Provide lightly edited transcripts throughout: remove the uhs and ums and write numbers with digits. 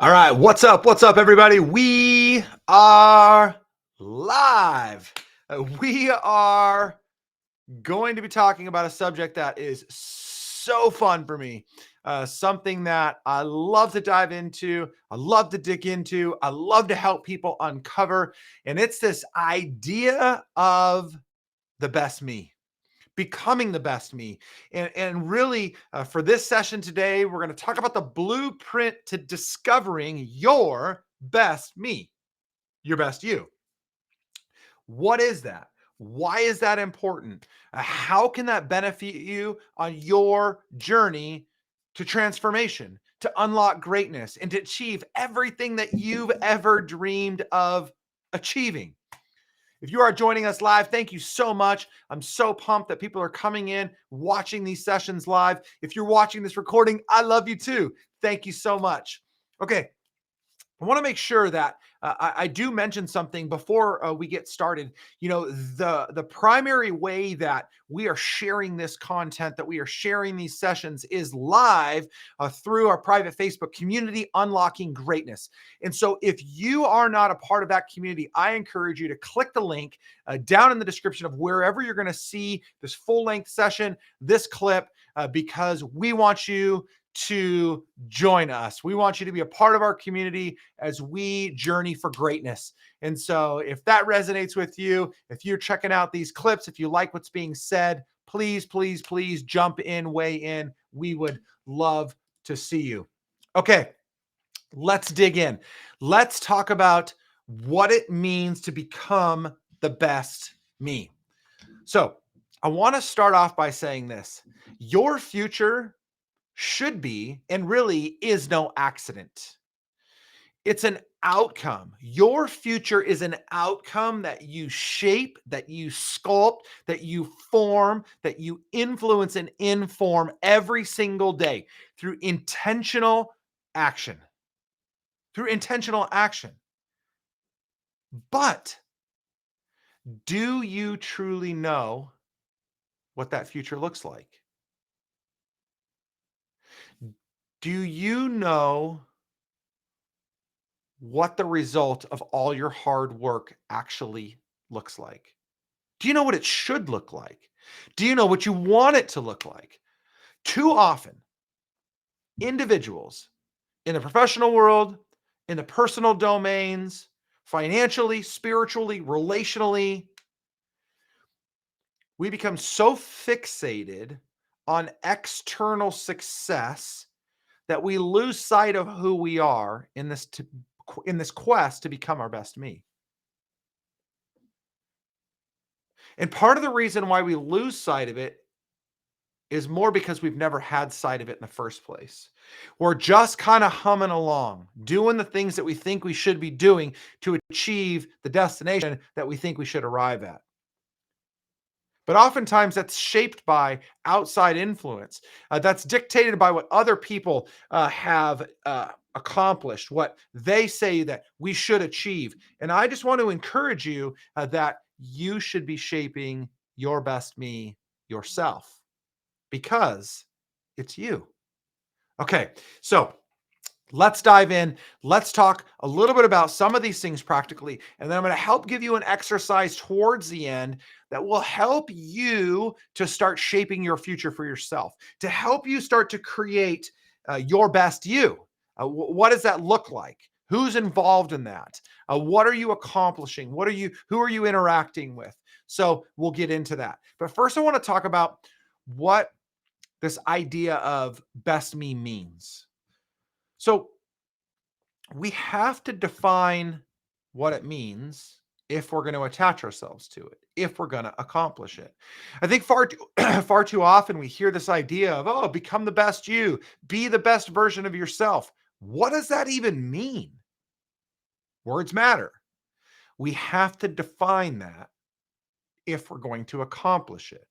All right, what's up? What's up, everybody? We are live. We are going to be talking about a subject that is so fun for me, something that I love to dive into, I love to dig into, I love to help people uncover, and it's this idea of the best me, becoming the best me. And really, for this session today, we're going to talk about the blueprint to discovering your best me, your best you. What is that? Why is that important? How can that benefit you on your journey to transformation, to unlock greatness, and to achieve everything that you've ever dreamed of achieving? If you are joining us live, thank you so much. I'm so pumped that people are coming in, watching these sessions live. If you're watching this recording, I love you too. Thank you so much. Okay, I want to make sure that I do mention something before we get started. You know, the primary way that we are sharing this content, that we are sharing these sessions, is live through our private Facebook community, Unlocking Greatness. And so, if you are not a part of that community, I encourage you to click the link down in the description of wherever you're going to see this full length session, this clip, because we want you to join us. We want you to be a part of our community as we journey for greatness. And so, if that resonates with you, if you're checking out these clips, if you like what's being said, please, please, please jump in, weigh in. We would love to see you. Okay, let's dig in. Let's talk about what it means to become the best me. So, I want to start off by saying this: your future should be, and really is, no accident. It's an outcome. Your future is an outcome that you shape, that you sculpt, that you form, that you influence and inform every single day through intentional action. Through intentional action. But do you truly know what that future looks like? Do you know what the result of all your hard work actually looks like? Do you know what it should look like? Do you know what you want it to look like? Too often, individuals in the professional world, in the personal domains, financially, spiritually, relationally, we become so fixated on external success that we lose sight of who we are in this quest to become our best me. And part of the reason why we lose sight of it is more because we've never had sight of it in the first place. We're just kind of humming along, doing the things that we think we should be doing to achieve the destination that we think we should arrive at. But oftentimes that's shaped by outside influence. That's dictated by what other people have accomplished, what they say that we should achieve. And I just want to encourage you that you should be shaping your best me yourself, because it's you. Okay, so let's dive in. Let's talk a little bit about some of these things practically. And then I'm going to help give you an exercise towards the end that will help you to start shaping your future for yourself, to help you start to create your best you. What does that look like? Who's involved in that? What are you accomplishing? Who are you interacting with? So we'll get into that. But first, I want to talk about what this idea of best me means. So we have to define what it means if we're going to attach ourselves to it, if we're going to accomplish it. I think far too often we hear this idea of, oh, become the best you, be the best version of yourself. What does that even mean? Words matter. We have to define that if we're going to accomplish it.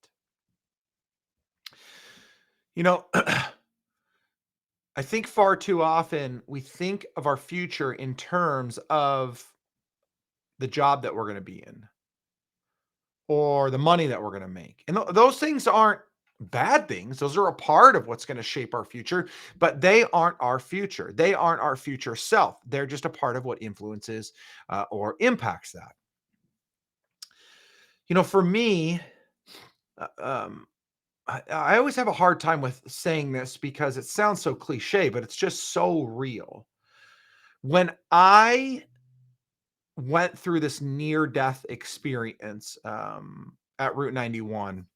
You know, I think far too often we think of our future in terms of the job that we're going to be in or the money that we're going to make. And those things aren't bad things. Those are a part of what's going to shape our future, but they aren't our future. They aren't our future self. They're just a part of what influences or impacts that. For me, uh, um, I always have a hard time with saying this because it sounds so cliche, but it's just so real. When I went through this near death experience at Route 91,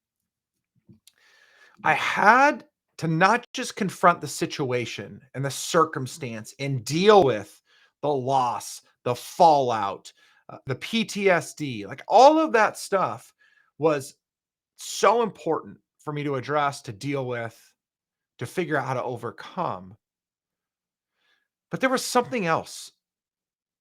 I had to not just confront the situation and the circumstance and deal with the loss, the fallout, the PTSD, like all of that stuff was so important for me to address, to deal with, to figure out how to overcome. But there was something else.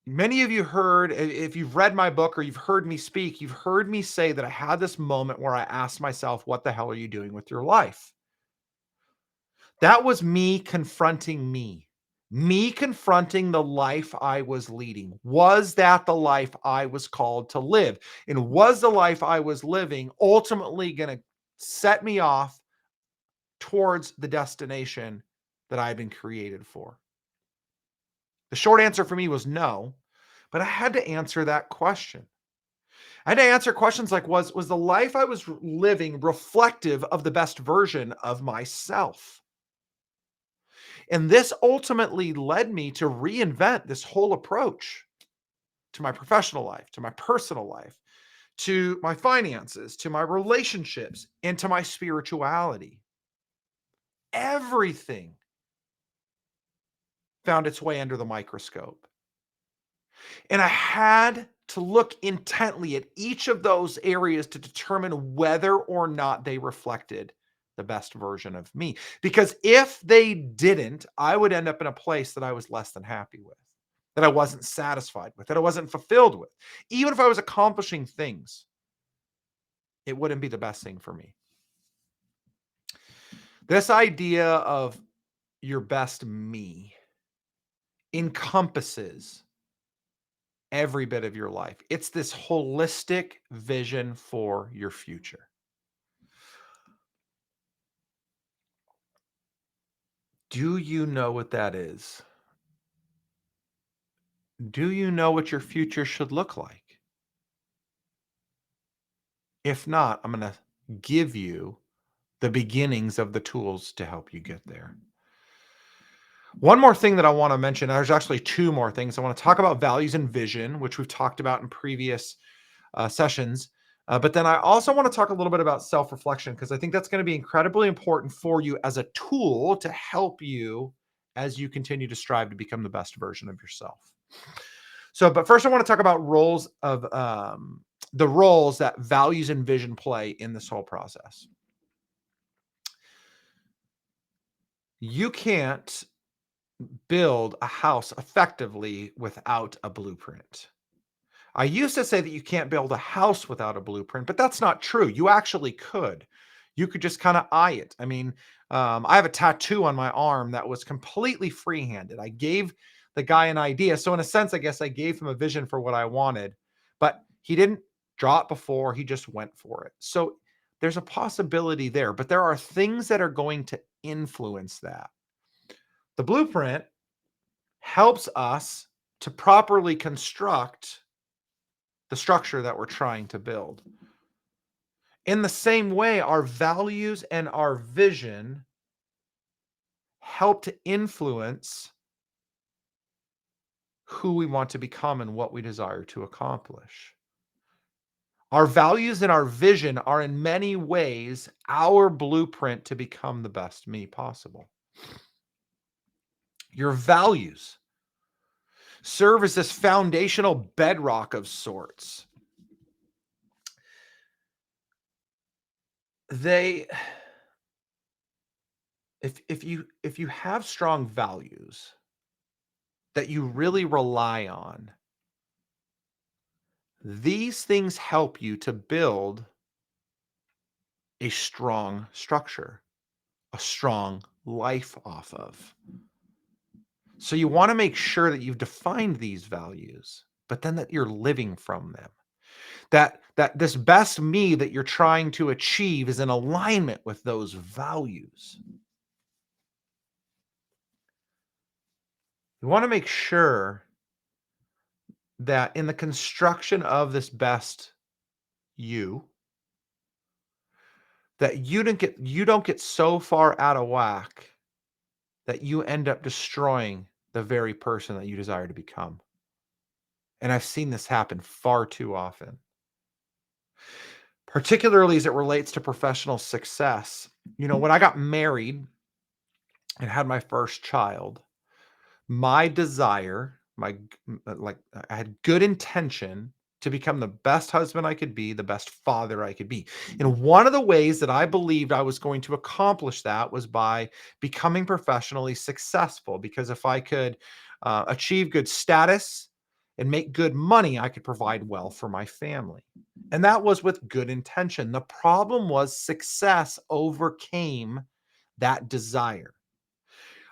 Many of you heard, if you've read my book or you've heard me speak, you've heard me say that I had this moment where I asked myself, what the hell are you doing with your life? That was me confronting the life I was leading. Was that the life I was called to live? And was the life I was living ultimately going to set me off towards the destination that I've been created for? The short answer for me was no, but I had to answer that question. I had to answer questions like, was the life I was living reflective of the best version of myself? And this ultimately led me to reinvent this whole approach to my professional life, to my personal life, to my finances, to my relationships, and to my spirituality. Everything found its way under the microscope. And I had to look intently at each of those areas to determine whether or not they reflected the best version of me. Because if they didn't, I would end up in a place that I was less than happy with, that I wasn't satisfied with, that I wasn't fulfilled with. Even if I was accomplishing things, it wouldn't be the best thing for me. This idea of your best me encompasses every bit of your life. It's this holistic vision for your future. Do you know what that is? Do you know what your future should look like? If not, I'm going to give you the beginnings of the tools to help you get there. One more thing that I want to mention, there's actually two more things. I want to talk about values and vision, which we've talked about in previous sessions. But then I also want to talk a little bit about self reflection because I think that's going to be incredibly important for you as a tool to help you as you continue to strive to become the best version of yourself. So, but first, I want to talk about the roles that values and vision play in this whole process. You can't build a house effectively without a blueprint. I used to say that you can't build a house without a blueprint, but that's not true. You actually could. You could just kind of eye it. I mean, I have a tattoo on my arm that was completely free-handed. I gave the guy an idea. So in a sense, I guess I gave him a vision for what I wanted, but he didn't draw it before. He just went for it. So there's a possibility there, but there are things that are going to influence that. The blueprint helps us to properly construct the structure that we're trying to build. In the same way, our values and our vision help to influence who we want to become and what we desire to accomplish. Our values and our vision are in many ways our blueprint to become the best me possible. Your values serve as this foundational bedrock of sorts. They if you have strong values that you really rely on, these things help you to build a strong structure, a strong life off of. So you want to make sure that you've defined these values, but then that you're living from them. That this best me that you're trying to achieve is in alignment with those values. You want to make sure that in the construction of this best you, that you don't get so far out of whack that you end up destroying the very person that you desire to become. And I've seen this happen far too often, particularly as it relates to professional success. When I got married and had my first child, my desire, like I had good intention to become the best husband I could be, the best father I could be. And one of the ways that I believed I was going to accomplish that was by becoming professionally successful. Because if I could achieve good status and make good money, I could provide well for my family. And that was with good intention. The problem was success overcame that desire.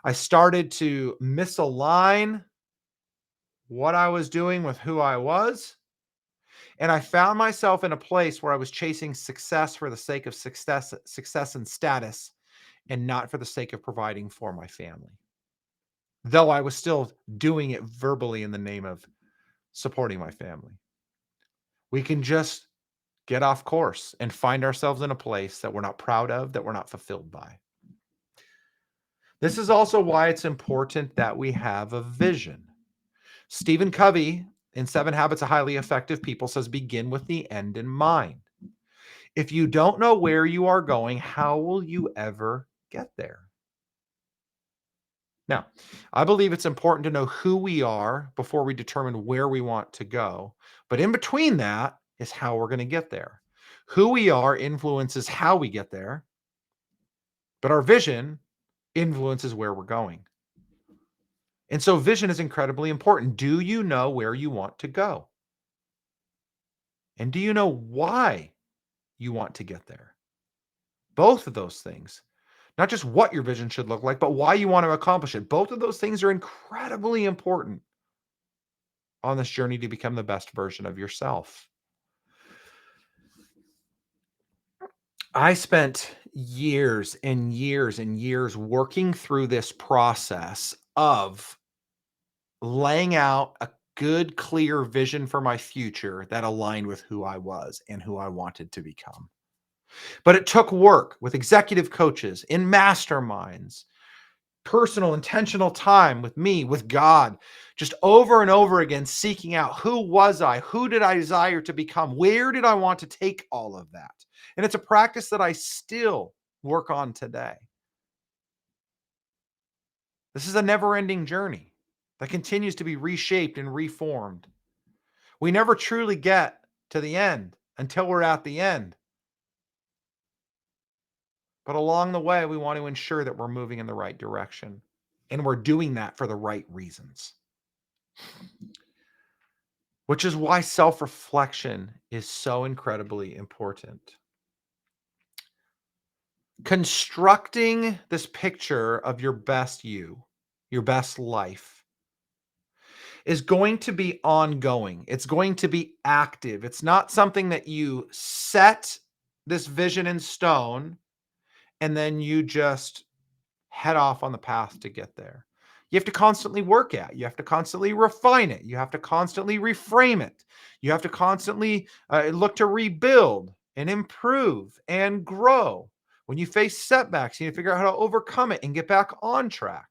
I started to misalign what I was doing with who I was. And I found myself in a place where I was chasing success for the sake of success and status, and not for the sake of providing for my family. Though I was still doing it verbally in the name of supporting my family. We can just get off course and find ourselves in a place that we're not proud of, that we're not fulfilled by. This is also why it's important that we have a vision. Stephen Covey in Seven Habits of Highly Effective People says, begin with the end in mind. If you don't know where you are going, how will you ever get there? Now, I believe it's important to know who we are before we determine where we want to go. But in between that is how we're going to get there. Who we are influences how we get there, but our vision influences where we're going. And so vision is incredibly important. Do you know where you want to go? And do you know why you want to get there? Both of those things. Not just what your vision should look like, but why you want to accomplish it. Both of those things are incredibly important on this journey to become the best version of yourself. I spent years and years and years working through this process of laying out a good, clear vision for my future that aligned with who I was and who I wanted to become. But it took work with executive coaches, in masterminds, personal, intentional time with me, with God, just over and over again, seeking out who was I? Who did I desire to become? Where did I want to take all of that? And it's a practice that I still work on today. This is a never ending journey that continues to be reshaped and reformed. We never truly get to the end until we're at the end. But along the way, we want to ensure that we're moving in the right direction. And we're doing that for the right reasons. Which is why self-reflection is so incredibly important. Constructing this picture of your best you, your best life, is going to be ongoing. It's going to be active. It's not something that you set this vision in stone and then you just head off on the path to get there. You have to constantly work at. You have to constantly refine it. You have to constantly reframe it. You have to constantly look to rebuild and improve and grow. When you face setbacks, you need to figure out how to overcome it and get back on track.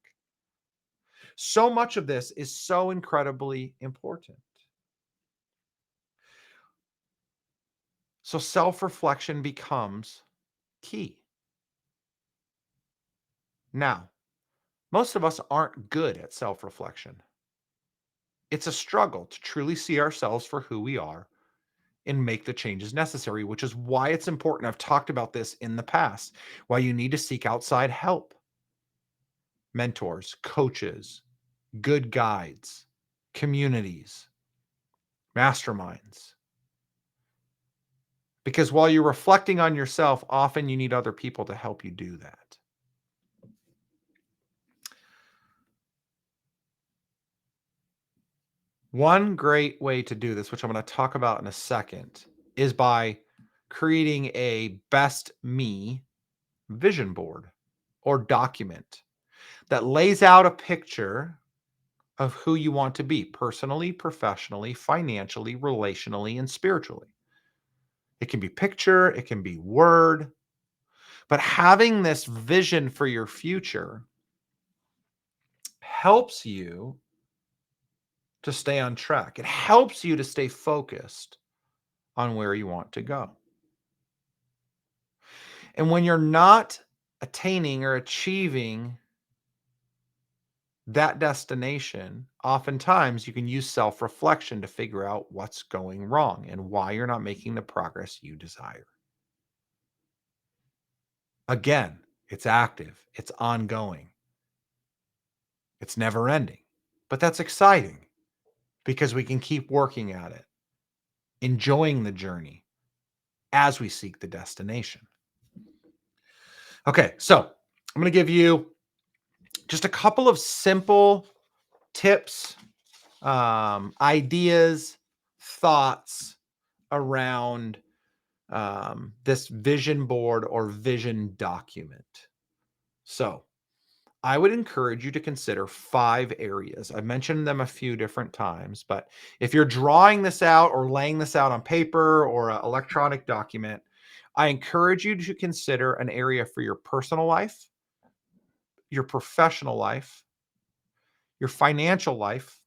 So much of this is so incredibly important. So self-reflection becomes key. Now, most of us aren't good at self-reflection. It's a struggle to truly see ourselves for who we are and make the changes necessary, which is why it's important. I've talked about this in the past, why you need to seek outside help, mentors, coaches, good guides, communities, masterminds. Because while you're reflecting on yourself, often you need other people to help you do that. One great way to do this, which I'm going to talk about in a second, is by creating a best me vision board or document that lays out a picture of who you want to be personally, professionally, financially, relationally, and spiritually. It can be picture, it can be word, but having this vision for your future helps you to stay on track. It helps you to stay focused on where you want to go. And when you're not attaining or achieving that destination, oftentimes you can use self reflection to figure out what's going wrong and why you're not making the progress you desire. Again, it's active, it's ongoing, it's never ending. But that's exciting because we can keep working at it, enjoying the journey as we seek the destination. Okay, so I'm going to give you just a couple of simple tips, ideas, thoughts around this vision board or vision document. So, I would encourage you to consider 5 areas. I mentioned them a few different times, but if you're drawing this out or laying this out on paper or an electronic document, I encourage you to consider an area for your personal life, your professional life, your financial life,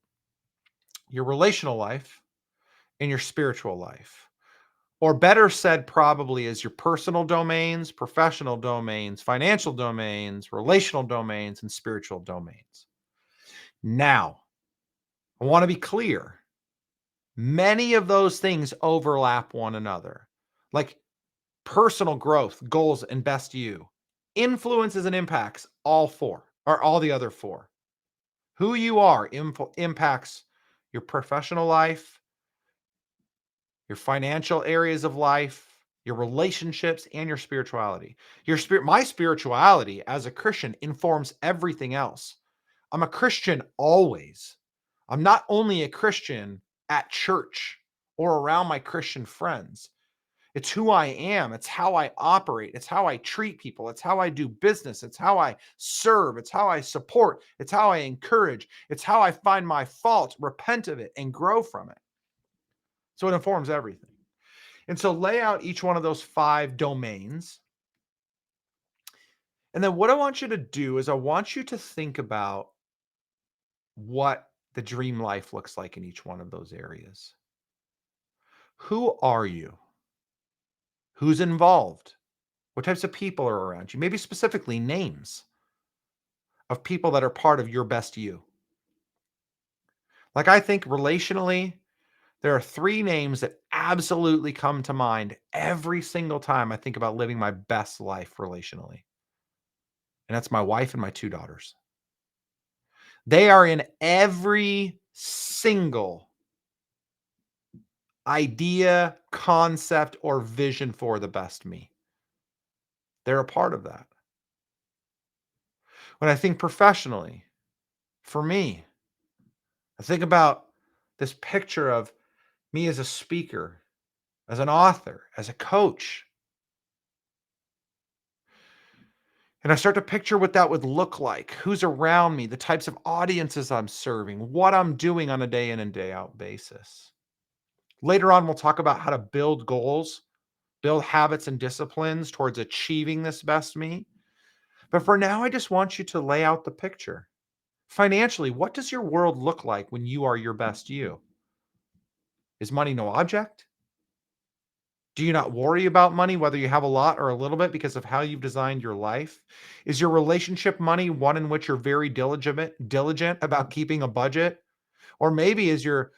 your relational life, and your spiritual life. Or better said, probably is your personal domains, professional domains, financial domains, relational domains, and spiritual domains. Now, I want to be clear. Many of those things overlap one another, like personal growth, goals, and best you influences and impacts all four or all the other four. Who you are impacts your professional life, your financial areas of life, your relationships, and your spirituality. My spirituality as a Christian informs everything else. I'm a Christian always. I'm not only a Christian at church or around my Christian friends. It's who I am. It's how I operate. It's how I treat people. It's how I do business. It's how I serve. It's how I support. It's how I encourage. It's how I find my fault, repent of it, and grow from it. So it informs everything. And so lay out each one of those 5 domains. And then what I want you to do is I want you to think about what the dream life looks like in each one of those areas. Who are you? Who's involved? What types of people are around you? Maybe specifically names of people that are part of your best you. Like I think relationally, there are 3 names that absolutely come to mind every single time I think about living my best life relationally. And that's my wife and my 2 daughters. They are in every single idea, concept, or vision for the best me. They're a part of that. When I think professionally, for me, I think about this picture of me as a speaker, as an author, as a coach. And I start to picture what that would look like, who's around me, the types of audiences I'm serving, what I'm doing on a day in and day out basis. Later on, we'll talk about how to build goals, build habits and disciplines towards achieving this best me. But for now, I just want you to lay out the picture. Financially, what does your world look like when you are your best you? Is money no object? Do you not worry about money, whether you have a lot or a little bit, because of how you've designed your life? Is your relationship money one in which you're very diligent about keeping a budget? Or maybe is your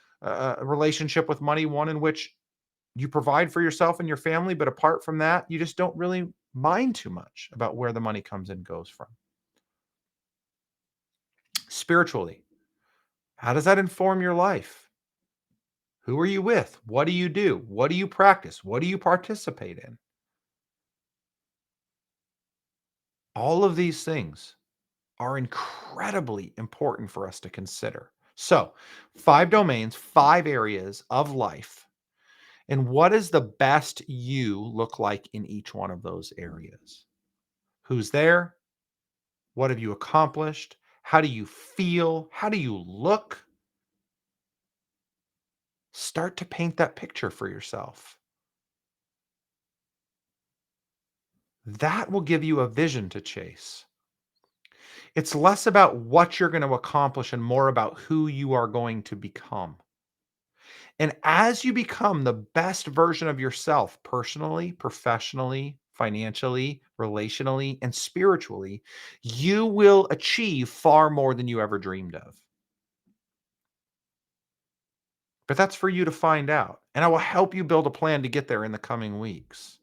relationship with money one in which you provide for yourself and your family, but apart from that, you just don't really mind too much about where the money comes and goes from? Spiritually, how does that inform your life? Who are you with? What do you do? What do you practice? What do you participate in? All of these things are incredibly important for us to consider. So, 5 domains, 5 areas of life. And what does the best you look like in each one of those areas? Who's there? What have you accomplished? How do you feel? How do you look? Start to paint that picture for yourself. That will give you a vision to chase. It's less about what you're going to accomplish and more about who you are going to become. And as you become the best version of yourself, personally, professionally, financially, relationally, and spiritually, you will achieve far more than you ever dreamed of. But that's for you to find out. And I will help you build a plan to get there in the coming weeks.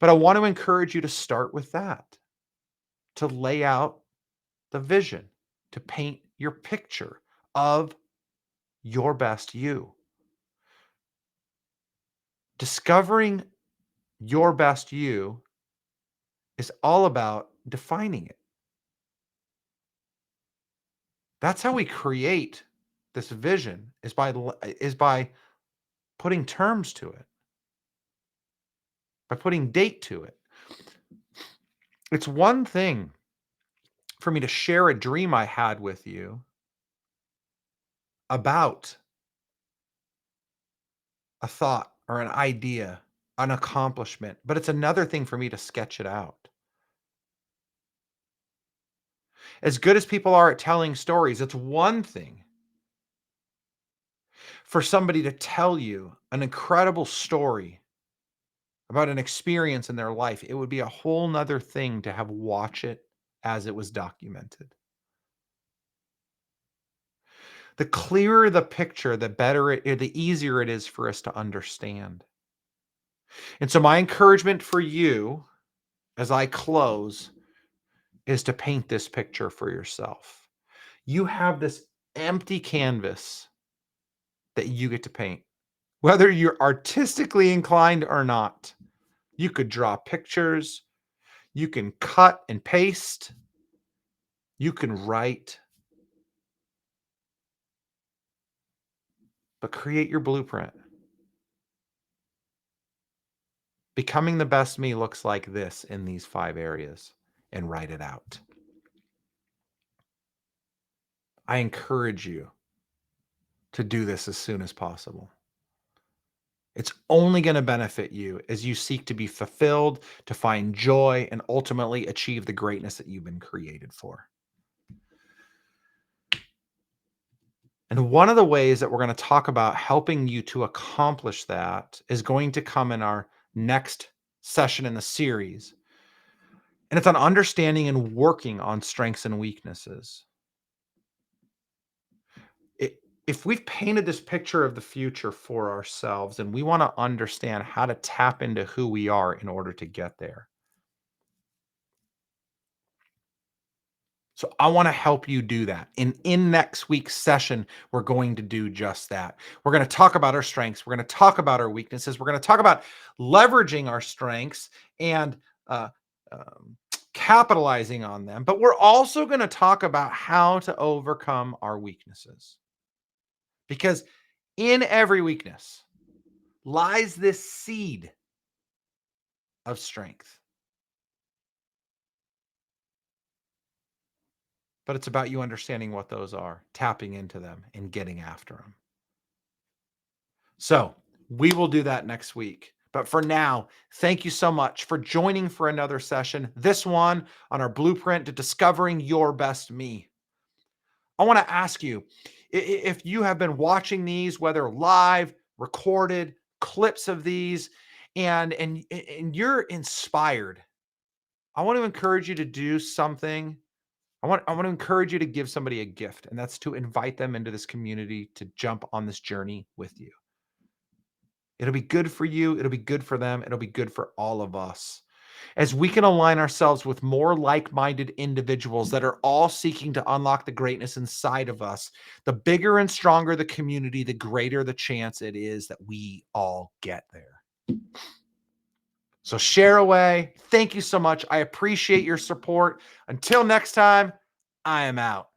But I want to encourage you to start with that, to lay out the vision, to paint your picture of your best you. Discovering your best you is all about defining it. That's how we create this vision is by putting terms to it, by putting date to it. It's one thing for me to share a dream I had with you about a thought or an idea, an accomplishment, but it's another thing for me to sketch it out. As good as people are at telling stories, it's one thing for somebody to tell you an incredible story about an experience in their life. It would be a whole nother thing to have watch it as it was documented. The clearer the picture, the better the easier it is for us to understand. And so my encouragement for you as I close is to paint this picture for yourself. You have this empty canvas that you get to paint, whether you're artistically inclined or not. You could draw pictures, you can cut and paste, you can write, but create your blueprint. Becoming the best me looks like this in these 5 areas, and write it out. I encourage you to do this as soon as possible. It's only going to benefit you as you seek to be fulfilled, to find joy, and ultimately achieve the greatness that you've been created for. And one of the ways that we're going to talk about helping you to accomplish that is going to come in our next session in the series. And it's on understanding and working on strengths and weaknesses. If we've painted this picture of the future for ourselves and we want to understand how to tap into who we are in order to get there. So I want to help you do that. And in next week's session, we're going to do just that. We're going to talk about our strengths. We're going to talk about our weaknesses. We're going to talk about leveraging our strengths and uh, um, capitalizing on them. But we're also going to talk about how to overcome our weaknesses. Because in every weakness lies this seed of strength. But it's about you understanding what those are, tapping into them, and getting after them. So we will do that next week. But for now, thank you so much for joining for another session. This one on our blueprint to discovering your best me. I want to ask you if you have been watching these, whether live, recorded, clips of these, and you're inspired. I want to encourage you to do something. I want to encourage you to give somebody a gift, and that's to invite them into this community to jump on this journey with you. It'll be good for you. It'll be good for them. It'll be good for all of us. As we can align ourselves with more like-minded individuals that are all seeking to unlock the greatness inside of us, the bigger and stronger the community, the greater the chance it is that we all get there. So share away. Thank you so much. I appreciate your support. Until next time, I am out.